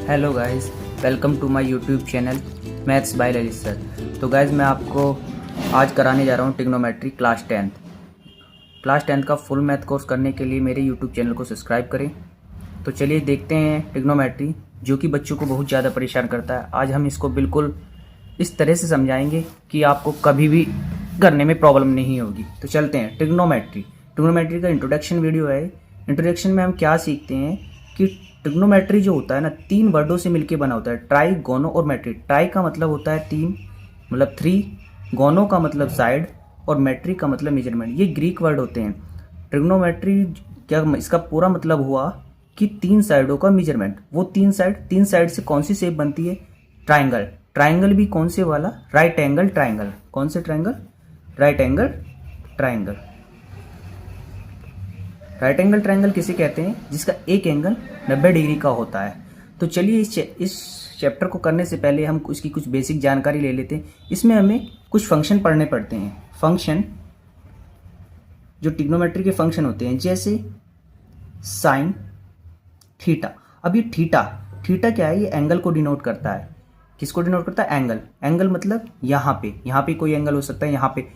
Hello guys, welcome to my YouTube channel maths by Lalit sir. तो guys मैं आपको आज कराने जा रहा हूँ ट्रिग्नोमेट्री क्लास 10th का फुल मैथ कोर्स करने के लिए मेरे यूट्यूब चैनल को सब्सक्राइब करें। तो चलिए देखते हैं ट्रिग्नोमेट्री, जो कि बच्चों को बहुत ज़्यादा परेशान करता है। आज हम इसको बिल्कुल इस तरह से समझाएंगे कि आपको कभी भी करने में प्रॉब्लम नहीं होगी। तो चलते हैं ट्रिग्नोमेट्री का इंट्रोडक्शन वीडियो है। इंट्रोडक्शन में हम क्या सीखते हैं कि ट्रिग्नोमेट्री जो होता है ना, 3 वर्डों से मिलके बना होता है, ट्राई, गोनो और मैट्रिक। ट्राई का मतलब होता है 3, मतलब 3, गोनो का मतलब साइड और मैट्रिक का मतलब मेजरमेंट। ये ग्रीक वर्ड होते हैं। ट्रिग्नोमेट्री क्या, इसका पूरा मतलब हुआ कि 3 साइडों का मेजरमेंट। वो 3 साइड से कौन सी शेप बनती है? ट्राइंगल। ट्राइंगल भी कौन से वाला? Right angle triangle. कौन से triangle? Right angle triangle. Right angle triangle किसे कहते हैं? जिसका एक एंगल 90 डिग्री का होता है। तो चलिए इस चैप्टर को करने से पहले हम उसकी कुछ बेसिक जानकारी ले लेते हैं। इसमें हमें कुछ फंक्शन पढ़ने पड़ते हैं। फंक्शन जो ट्रिग्नोमेट्री के फंक्शन होते हैं, जैसे साइन थीटा। अब ये थीटा क्या है? ये एंगल को डिनोट करता है। किसको डिनोट करता है? एंगल मतलब यहाँ पे कोई एंगल हो सकता है। यहाँ पे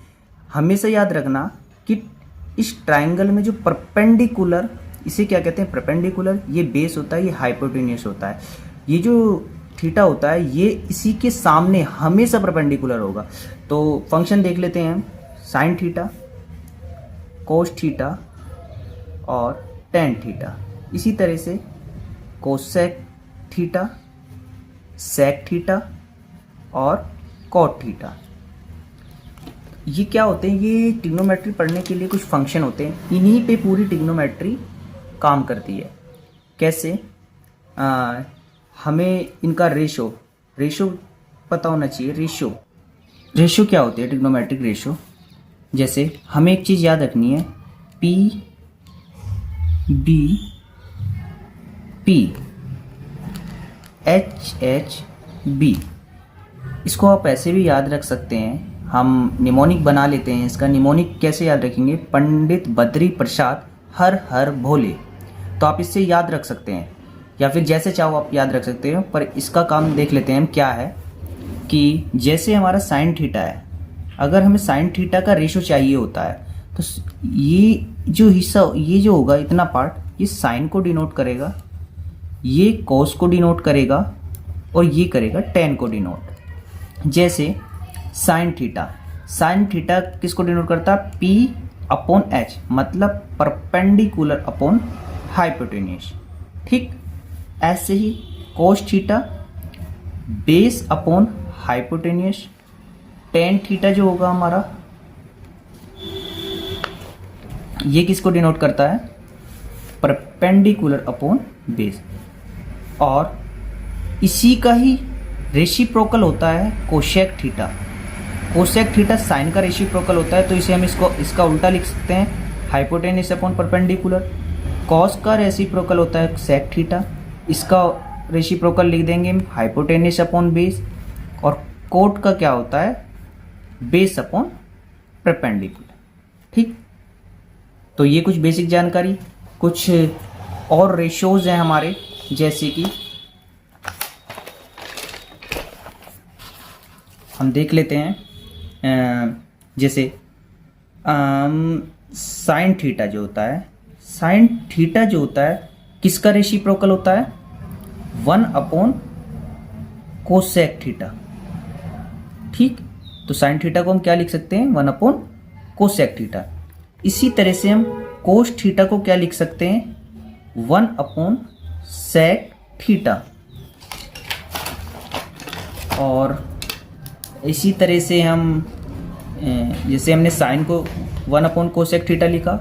हमेशा याद रखना कि इस ट्राइंगल में जो परपेंडिकुलर, इसे क्या कहते हैं? परपेंडिकुलर। ये बेस होता है, ये हाइपोटेन्यूस होता है। ये जो थीटा होता है ये इसी के सामने हमेशा परपेंडिकुलर होगा। तो फंक्शन देख लेते हैं हम। साइन थीटा, कोस थीटा और टेन थीटा। इसी तरह से कोसेक थीटा, सेक थीटा और कॉट थीटा। ये क्या होते हैं? ये ट्रिग्नोमेट्री पढ़ने के लिए कुछ फंक्शन होते हैं। इन्हीं पे पूरी ट्रिग्नोमेट्री काम करती है। कैसे? हमें इनका रेशो पता होना चाहिए। रेशो क्या होती है? Trigonometric ratio. जैसे हमें एक चीज़ याद रखनी है, P B P H B. इसको आप ऐसे भी याद रख सकते हैं। हम निमोनिक बना लेते हैं इसका। निमोनिक कैसे याद रखेंगे? पंडित बद्री प्रसाद हर हर भोले। तो आप इससे याद रख सकते हैं, या फिर जैसे चाहो आप याद रख सकते हो। पर इसका काम देख लेते हैं हम क्या है। कि जैसे हमारा साइन थीटा है, अगर हमें साइन थीटा का रेशो चाहिए होता है तो ये जो हिस्सा, ये जो होगा इतना पार्ट, ये साइन को डिनोट करेगा, ये कोस को डिनोट करेगा और ये करेगा टेन को डिनोट। जैसे साइन थीटा किसको डिनोट करता है? पी अपॉन एच, मतलब परपेंडिकुलर अपॉन हाइपोटेन्यूस। ठीक ऐसे ही cos theta base upon hypotenuse. Tan theta जो होगा हमारा, ये किसको डिनोट करता है? Perpendicular upon base. और इसी का ही रेसिप्रोकल होता है cosec theta. Cosec theta sine का रेसिप्रोकल होता है, तो इसे हम इसका उल्टा लिख सकते हैं, हाइपोटेन्यूस अपॉन परपेंडिकुलर। कॉस का रेसिप्रोकल होता है सेक थीटा, इसका रेसिप्रोकल लिख देंगे हम हाइपोटेन्यूस अपॉन बेस। और कोट का क्या होता है? Base upon perpendicular. ठीक, तो ये कुछ बेसिक जानकारी। कुछ और रेशोज हैं हमारे, जैसे कि हम देख लेते हैं। जैसे साइन थीटा जो होता है, किसका रेसिप्रोकल होता है? 1 अपॉन कोसेक थीटा। ठीक, तो साइन थीटा को हम क्या लिख सकते हैं? 1 अपॉन कोसेक थीटा। इसी तरह से हम कोस थीटा को क्या लिख सकते हैं? 1 अपॉन सेक थीटा। और इसी तरह से हम, जैसे हमने साइन को 1 अपॉन कोसेक थीटा लिखा,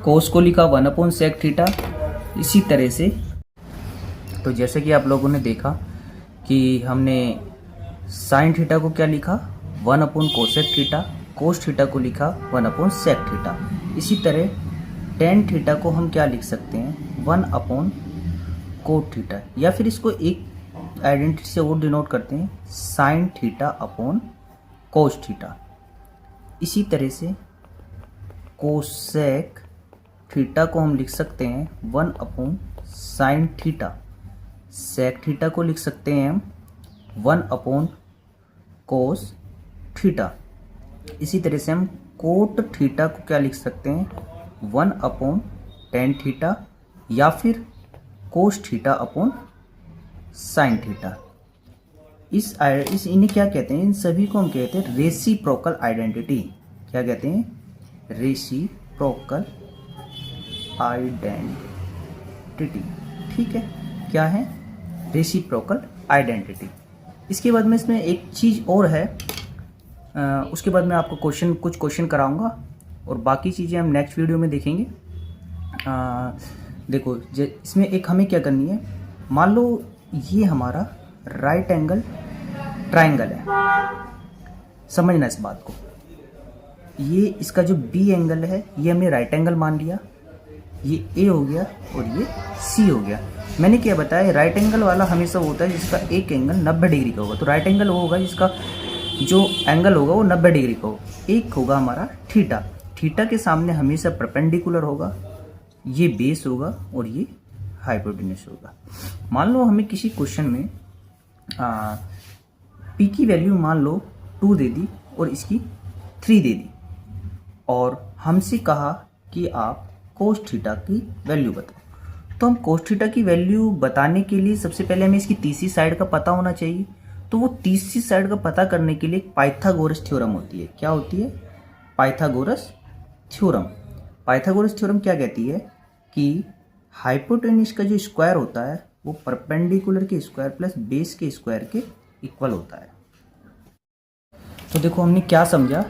कोस को लिखा 1 अपॉन सेक थीटा, इसी तरह से। तो जैसे कि आप लोगों ने देखा कि हमने साइन थीटा को क्या लिखा? 1 upon cosec theta. Cos theta को लिखा 1 अपॉन सेक थीटा। इसी तरह टेन थीटा को हम क्या लिख सकते हैं? 1 अपॉन कोट थीटा। या फिर इसको एक आइडेंटिटी से और डिनोट करते हैं, sine theta upon cos theta. इसी तरह से कोसेक थीटा को हम लिख सकते हैं 1 upon sine theta. Sec theta को लिख सकते हैं हम 1 कोस थीटा। इसी तरह से हम कोट थीटा को क्या लिख सकते हैं 1/tan थीटा, या फिर cos theta upon sine theta. इस इन्हें क्या कहते हैं, इन सभी को हम कहते हैं रेसिप्रोकल आइडेंटिटी। क्या कहते हैं, रेसिप्रोकल आइडेंटिटी। ठीक है, क्या है, रेसिप्रोकल आइडेंटिटी। इसके बाद में इसमें एक चीज़ और है, उसके बाद मैं आपको कुछ क्वेश्चन कराऊंगा और बाकी चीज़ें हम नेक्स्ट वीडियो में देखेंगे। देखो इसमें एक हमें क्या करनी है, मान लो ये हमारा राइट एंगल ट्राइंगल है। समझना इस बात को, ये इसका जो बी एंगल है ये हमने राइट एंगल मान लिया, ये ए हो गया और ये सी हो गया। मैंने क्या बताया, राइट एंगल वाला हमेशा होता है जिसका एक एंगल 90 डिग्री का होगा। तो राइट एंगल वो होगा जिसका जो एंगल होगा वो 90 डिग्री का होगा। एक होगा हमारा थीटा, थीटा के सामने हमेशा परपेंडिकुलर होगा, ये बेस होगा और ये हाइपोटेन्यूस होगा। मान लो हमें किसी क्वेश्चन में पी की वैल्यू मान लो 2 दे दी और इसकी 3 दे दी, और हमसे कहा कि आप कोस थीटा की वैल्यू बताओ। तो हम कोस थीटा की वैल्यू बताने के लिए सबसे पहले हमें इसकी तीसरी साइड का पता होना चाहिए। तो वो तीसरी साइड का पता करने के लिए एक पाइथागोरस थ्योरम होती है। क्या होती है, पाइथागोरस थ्योरम। पाइथागोरस थ्योरम क्या कहती है कि हाइपोटेन्यूस का जो स्क्वायर होता है वो परपेंडिकुलर के स्क्वायर प्लस बेस के स्क्वायर के इक्वल होता है। तो देखो हमने क्या समझा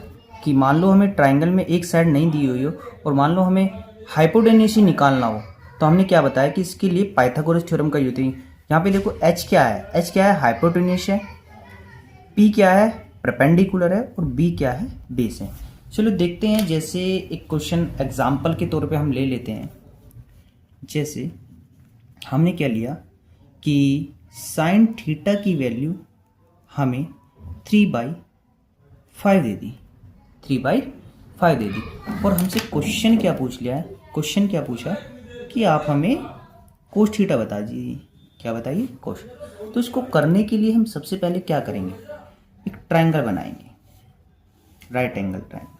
कि मान लो हमें ट्राइंगल में एक साइड नहीं दी हुई हो और मान लो हमें हाइपोटेन्यूस ही निकालना हो, तो हमने क्या बताया कि इसके लिए पाइथागोरस थ्योरम का यूज है। यहाँ पे देखो एच क्या है, एच क्या है, हाइपोटेन्यूस है, पी क्या है, परपेंडिकुलर है, और बी क्या है, बेस है। चलो देखते हैं, जैसे एक क्वेश्चन एग्जाम्पल के तौर पे हम ले लेते हैं। जैसे हमने क्या लिया कि साइन थीटा की वैल्यू हमें 3/5 दे दी, 3/5 दे दी, और हमसे क्वेश्चन क्या पूछ लिया है, क्वेश्चन क्या पूछा कि आप हमें कोस थीटा बता दीजिए। क्या बताइए, कोस। तो इसको करने के लिए हम सबसे पहले क्या करेंगे, एक ट्रायंगल बनाएंगे, राइट एंगल ट्रायंगल।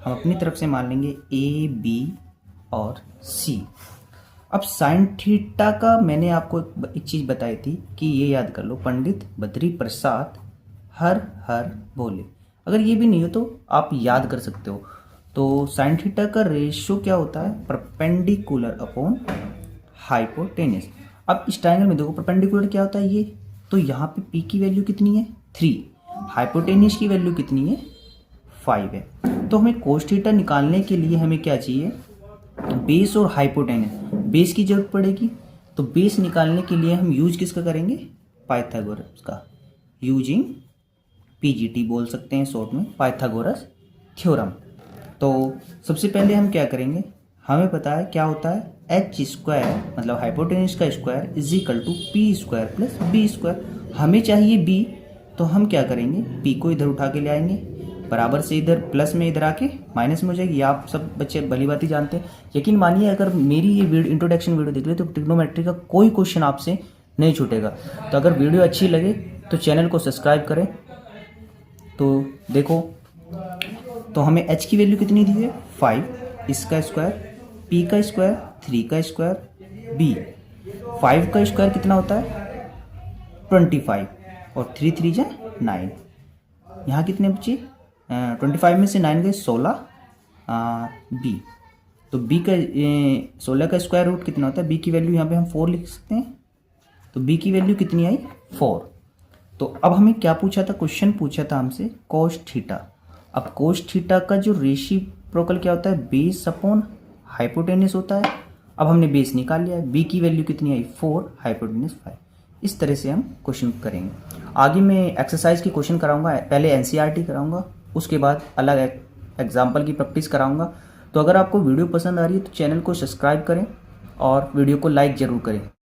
हम अपनी तरफ से मान लेंगे ए बी और सी। अब साइन थीटा का मैंने आपको एक चीज़ बताई थी कि ये याद कर लो, पंडित बद्री प्रसाद हर हर बोले। अगर ये भी नहीं हो तो आप याद कर सकते हो। तो साइन थीटा का रेशियो क्या होता है, परपेंडिकुलर अपॉन हाइपोटेन्यूस। अब इस ट्रायंगल में देखो परपेंडिकुलर क्या होता है ये, तो यहाँ पे पी की वैल्यू कितनी है 3, हाइपोटेन्यूस की वैल्यू कितनी है 5 है। तो हमें कोस थीटा निकालने के लिए हमें क्या चाहिए, बेस और हाइपोटेन्यूस। बेस की जरूरत पड़ेगी, तो बेस निकालने के लिए हम यूज किसका करेंगे, पाइथागोरस का, यूजिंग पीजीटी बोल सकते हैं शॉर्ट में, पाइथागोरस थ्योरम। तो सबसे पहले हम क्या करेंगे, हमें पता है क्या होता है एच स्क्वायर मतलब हाइपोटेन्यूस का square is equal to P square plus B square. हमें चाहिए बी, तो हम क्या करेंगे, पी को इधर उठा के ले आएंगे, बराबर से इधर प्लस में इधर आके माइनस में हो जाएगी। आप सब बच्चे भली बात ही जानते हैं। यकीन मानिए अगर मेरी ये वीडियो इंट्रोडक्शन वीडियो देख ले तो ट्रिग्नोमेट्री का कोई क्वेश्चन आपसे नहीं छूटेगा। तो अगर वीडियो अच्छी लगे तो चैनल को सब्सक्राइब करें। तो देखो, तो हमें एच की वैल्यू कितनी दी है 5, इसका स्क्वायर, पी का स्क्वायर 3 का स्क्वायर, बी 5 का स्क्वायर कितना होता है 25 और 3 3 जा 9। यहाँ कितने बच्चे 25 में से 9 गए 16, बी तो बी का 16 का स्क्वायर रूट कितना होता है, बी की वैल्यू यहाँ पे हम 4 लिख सकते हैं। तो बी की वैल्यू कितनी आई 4। तो अब हमें क्या पूछा था, क्वेश्चन पूछा था हमसे कोस थीटा। अब कोस थीटा का जो रेसिप्रोकल क्या होता है, बेस अपॉन हाइपोटेन्यूस होता है। अब हमने बेस निकाल लिया, बी की वैल्यू कितनी आई 4, हाइपोटेन्यूस 5। इस तरह से हम क्वेश्चन करेंगे। आगे मैं एक्सरसाइज की क्वेश्चन कराऊंगा, पहले एनसीईआरटी कराऊंगा, उसके बाद अलग एग्जाम्पल की प्रैक्टिस कराऊंगा। तो अगर आपको वीडियो पसंद आ रही है तो चैनल को सब्सक्राइब करें और वीडियो को लाइक ज़रूर करें।